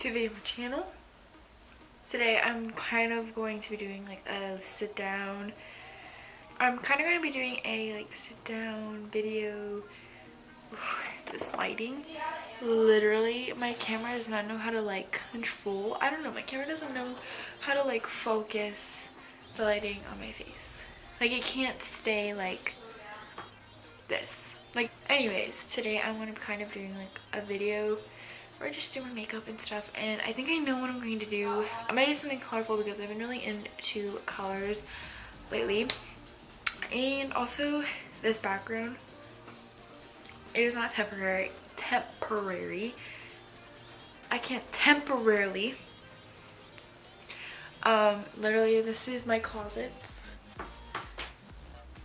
to a video channel. Today I'm kind of going to be doing like a sit down. I'm kind of going to be doing a like sit down video. This lighting, literally my camera does not know how to like control. I don't know, my camera doesn't know how to like focus the lighting on my face. Like it can't stay like this. Like anyways, today I'm going to be kind of doing like a video or just do my makeup and stuff, and I think I know what I'm going to do. I might do something colorful because I've been really into colors lately. And also this background, it is not temporary. I can't temporarily. Literally this is my closet,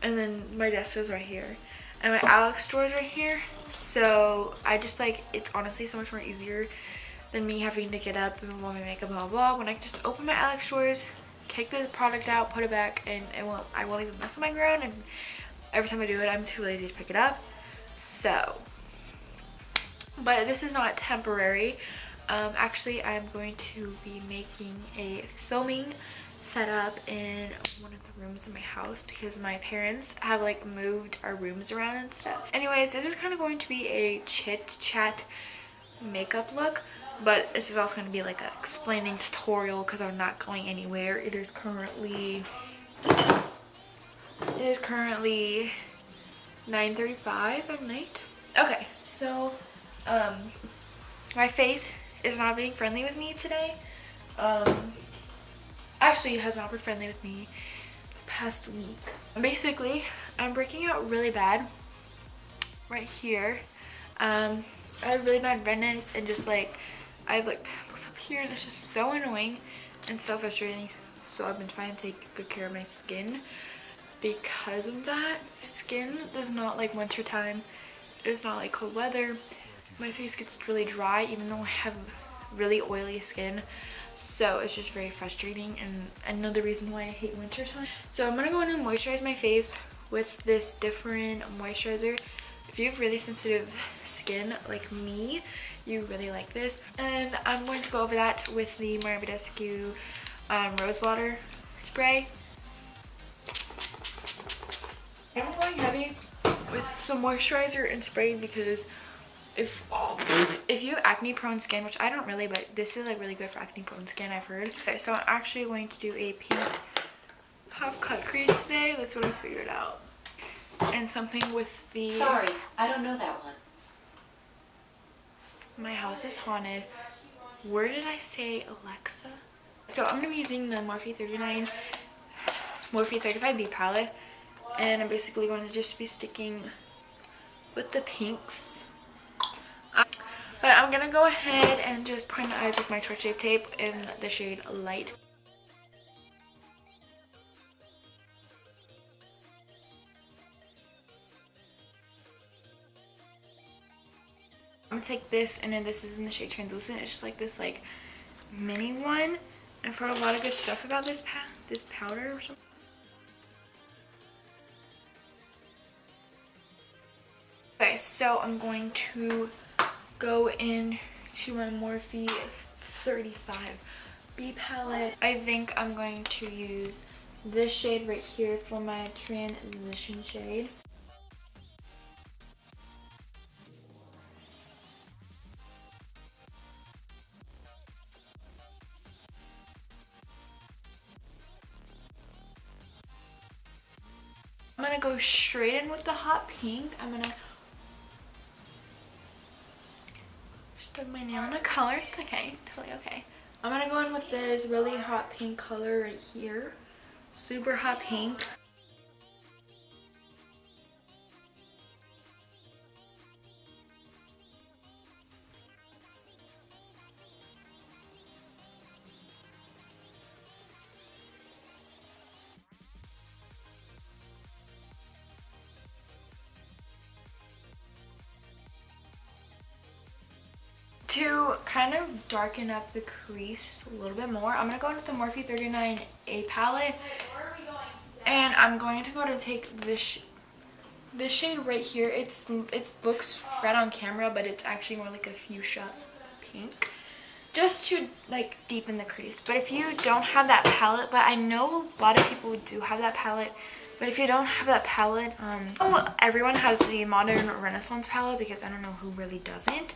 and then my desk is right here, and my Alex drawer is right here. So I just like, it's honestly so much more easier than me having to get up and remove my makeup, blah blah. When I can just open my Alex drawers, kick the product out, put it back, and I won't even mess with my ground. And every time I do it, I'm too lazy to pick it up. So, but this is not temporary. Actually, I'm going to be making a filming setup in one of the rooms in my house because my parents have like moved our rooms around and stuff. Anyways, this is kind of going to be a chit chat makeup look, but this is also going to be like an explaining tutorial because I'm not going anywhere. It is currently 9:35 at night. Okay, so my face is not being friendly with me today. Actually, it has not been friendly with me this past week. Basically, I'm breaking out really bad right here. I have really bad redness, and just like I have like pimples up here, and it's just so annoying and so frustrating. So I've been trying to take good care of my skin because of that. Skin does not like winter time. It's not like cold weather. My face gets really dry even though I have really oily skin. So it's just very frustrating, and another reason why I hate winter time. So I'm gonna go in and moisturize my face with this different moisturizer. If you have really sensitive skin like me, you really like this. And I'm going to go over that with the morphe rose water spray. I'm going heavy with some moisturizer and spray because if you have acne prone skin, which I don't really, but this is like really good for acne prone skin, I've heard. Okay, so I'm actually going to do a pink half cut crease today. That's what I figured out. And something with the... Sorry, I don't know that one. My house is haunted. Where did I say Alexa? So I'm going to be using the Morphe 35B palette. And I'm basically going to just be sticking with the pinks. But I'm going to go ahead and just prime the eyes with my torch shape tape in the shade Light. I'm going to take this, and then this is in the shade Translucent. It's just like this like mini one. I've heard a lot of good stuff about this powder or something. Okay, so I'm going to go into my Morphe 35B palette. I think I'm going to use this shade right here for my transition shade. I'm gonna go straight in with the hot pink. I'm gonna stuck my nail in a color. It's okay, totally okay. I'm gonna go in with this really hot pink color right here. Super hot pink. To kind of darken up the crease just a little bit more, I'm going to go into the Morphe 39A palette. And I'm going to go to take this shade right here. It looks red on camera, but it's actually more like a fuchsia pink. just to like deepen the crease. But if you don't have that palette, but I know a lot of people do have that palette, but if you don't have that palette, everyone has the Modern Renaissance palette, because I don't know who really doesn't.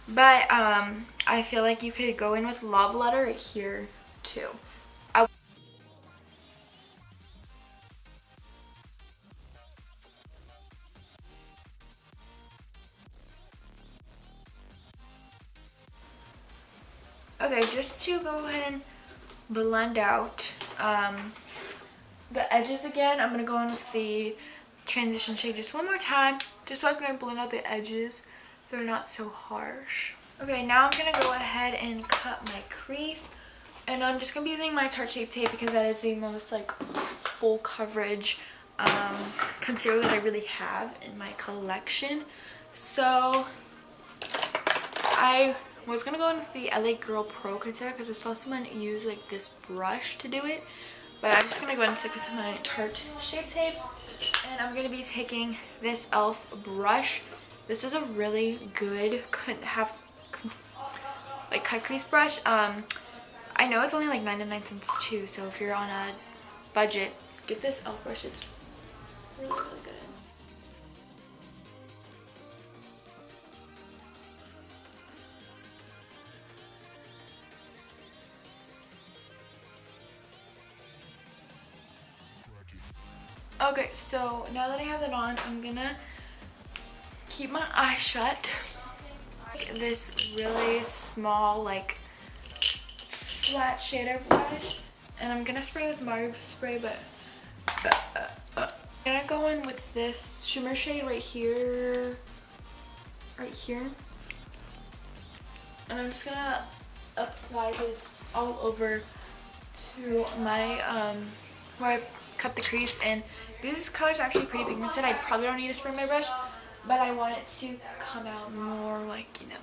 But I feel like you could go in with Love Letter right here too. Okay, just to go ahead and blend out the edges again, I'm going to go in with the transition shade just one more time, just so I can blend out the edges so they're not so harsh. Okay, now I'm going to go ahead and cut my crease, and I'm just going to be using my Tarte Shape Tape because that is the most like full coverage concealer that I really have in my collection. So I was gonna go in with the LA Girl Pro concealer because I saw someone use like this brush to do it, but I'm just gonna go ahead and stick with my Tarte Shape Tape, and I'm gonna be taking this e.l.f. brush. This is a really good cut crease brush. I know it's only like 99 cents too, so if you're on a budget, get this e.l.f. brush. It's really, really good. Okay, so now that I have it on, I'm gonna keep my eyes shut. This really small, like, flat shader brush, and I'm gonna spray with Morphe spray, but I'm gonna go in with this shimmer shade right here, and I'm just gonna apply this all over to my where I cut the crease. And this color is actually pretty pigmented. I probably don't need to spray my brush, but I want it to come out more like, you know.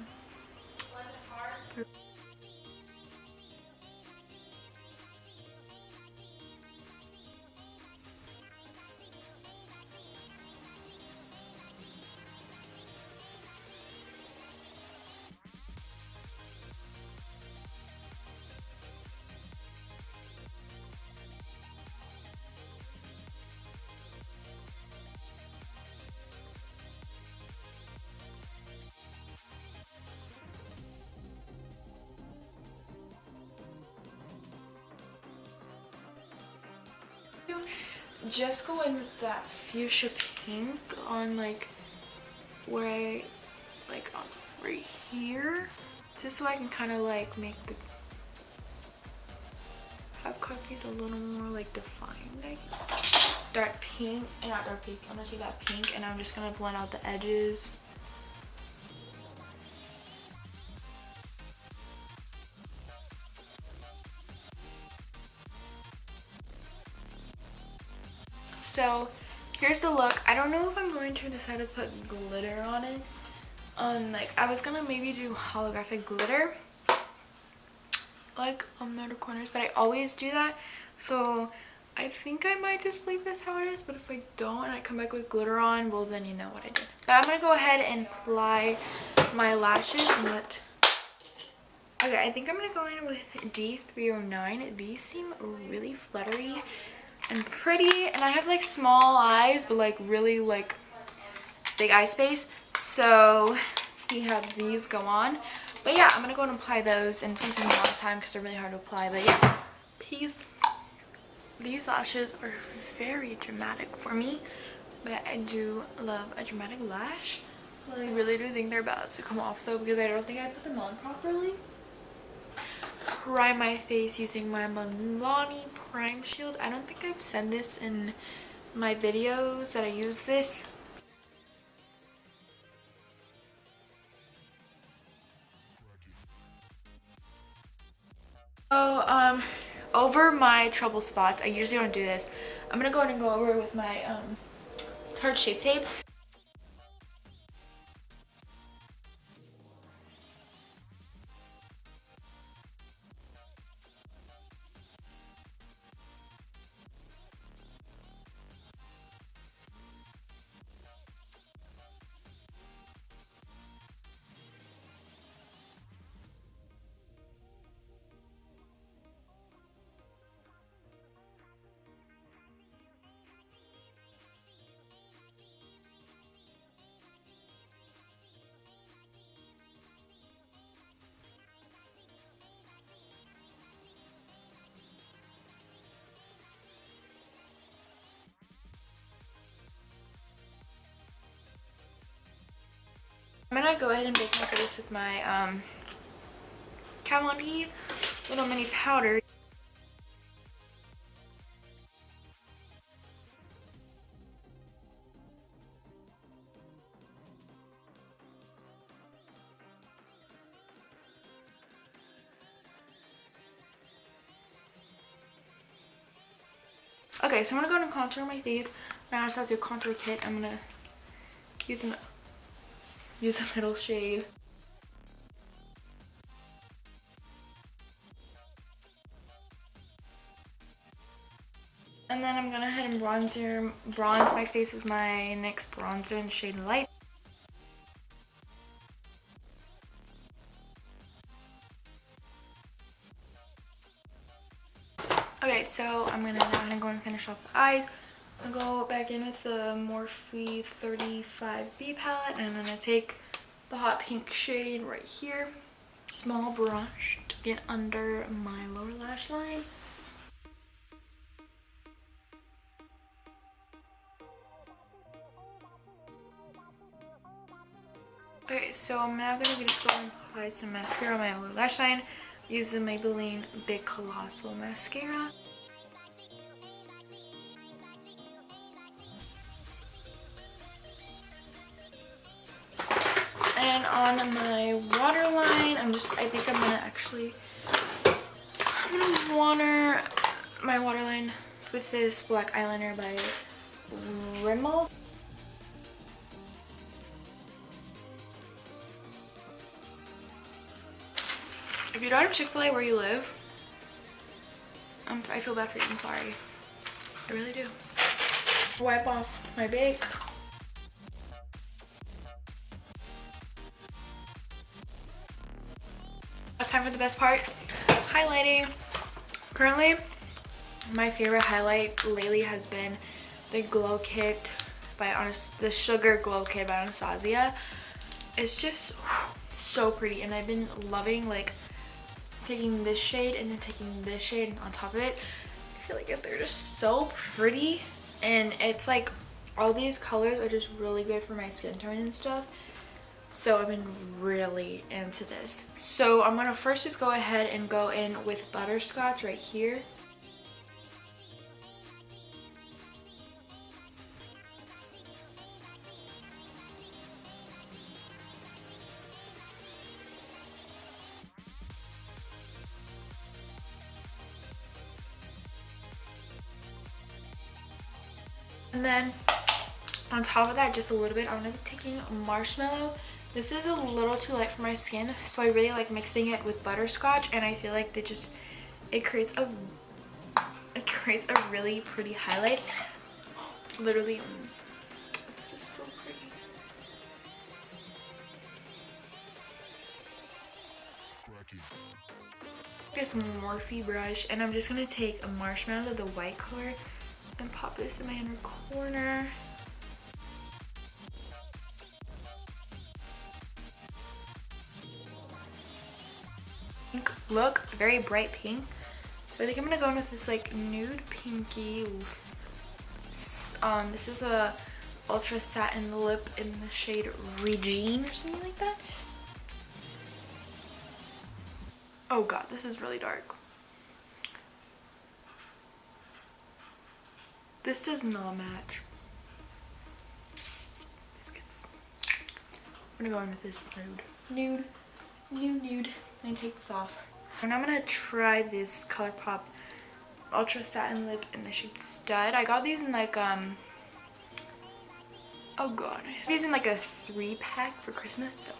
Just go in with that fuchsia pink on like where I like on right here, just so I can kind of like make the have cookies a little more like defined. Like dark pink, and not dark pink. I'm gonna take that pink, and I'm just gonna blend out the edges. So here's the look. I don't know if I'm going to decide to put glitter on it. Like I was gonna maybe do holographic glitter like on the outer corners, but I always do that. So I think I might just leave this how it is, but if I don't and I come back with glitter on, well then you know what I did. But I'm gonna go ahead and apply my lashes and let. Okay, I think I'm gonna go in with D309. These seem really fluttery and pretty, and I have like small eyes but like really like big eye space, so let's see how these go on. But yeah, I'm gonna go and apply those, and it's gonna take me a lot of time because they're really hard to apply. But yeah, these lashes are very dramatic for me, but I do love a dramatic lash. I really do think they're about to come off though, because I don't think I put them on properly. Prime my face using my Milani Prime Shield. I don't think I've said this in my videos that I use this. So, over my trouble spots, I usually don't do this. I'm gonna go ahead and go over it with my Tarte Shape Tape. I'm gonna go ahead and bake my face with my Kat Von D little mini powder. Okay, so I'm gonna go and contour my face. My Anastasia contour kit. I'm gonna use a middle shade. And then I'm gonna head and bronze my face with my NYX bronzer in shade Light. Okay, so I'm gonna now go and finish off the eyes. I'll go back in with the Morphe 35B palette, and I'm gonna take the hot pink shade right here. Small brush to get under my lower lash line. Okay, so I'm now gonna just go and apply some mascara on my lower lash line. Use the Maybelline Big Colossal Mascara. And on my waterline, I think I'm gonna water my waterline with this black eyeliner by Rimmel. If you don't have Chick-fil-A where you live, I feel bad for you. I'm sorry. I really do. Wipe off my bake. Time for the best part, highlighting. Currently, my favorite highlight lately has been the Glow Kit the Sugar Glow Kit by Anastasia. It's just so pretty, and I've been loving like taking this shade and then taking this shade on top of it. I feel like they're just so pretty, and it's like all these colors are just really good for my skin tone and stuff. So I've been really into this. So I'm gonna first just go ahead and go in with Butterscotch right here. And then on top of that, just a little bit, I'm gonna be taking Marshmallow. This is a little too light for my skin, so I really like mixing it with Butterscotch, and I feel like it creates a really pretty highlight. Literally, it's just so pretty. This Morphe brush, and I'm just gonna take a Marshmallow, the white color, and pop this in my inner corner. Pink look, very bright pink. So I think I'm gonna go in with this like nude pinky. This is a ultra satin lip in the shade Regine or something like that. Oh god, this is really dark. This does not match. Biscuits. I'm gonna go in with this nude. Let me take this off. And I'm gonna try this ColourPop Ultra Satin Lip in the shade Stud. I got these in like, oh god. I got these in like a 3-pack for Christmas, so.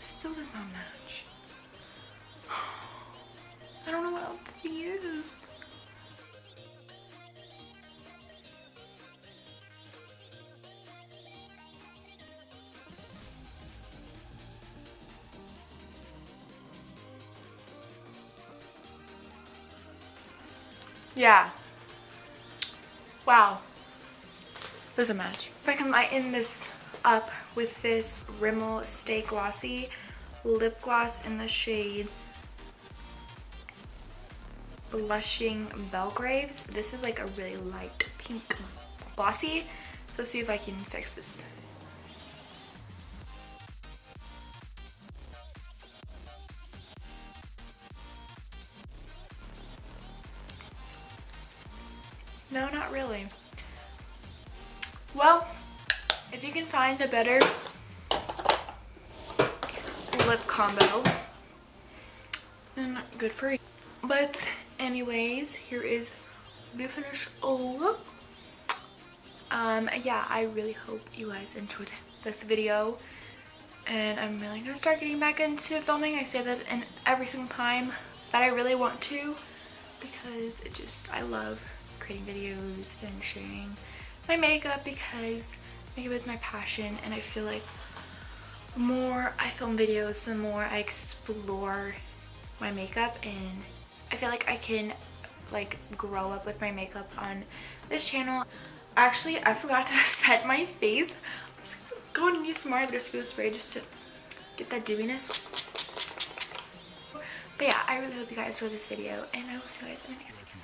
Still does not match. I don't know what else to use. Yeah. Wow. Doesn't match. If I can lighten this up with this Rimmel Stay Glossy lip gloss in the shade Blushing Belgraves. This is like a really light pink glossy. Let's see if I can fix this. No, not really. Well, if you can find a better lip combo, then good for you. But anyways, here is the finished look. Yeah, I really hope you guys enjoyed this video, and I'm really gonna start getting back into filming. I say that in every single time that I really want to, because I love creating videos and sharing my makeup, because makeup is my passion, and I feel like the more I film videos, the more I explore my makeup, and I feel like I can like grow up with my makeup on this channel. Actually, I forgot to set my face. I'm just gonna go and use some more hibiscus spray just to get that dewiness. But yeah, I really hope you guys enjoyed this video, and I will see you guys in the next video.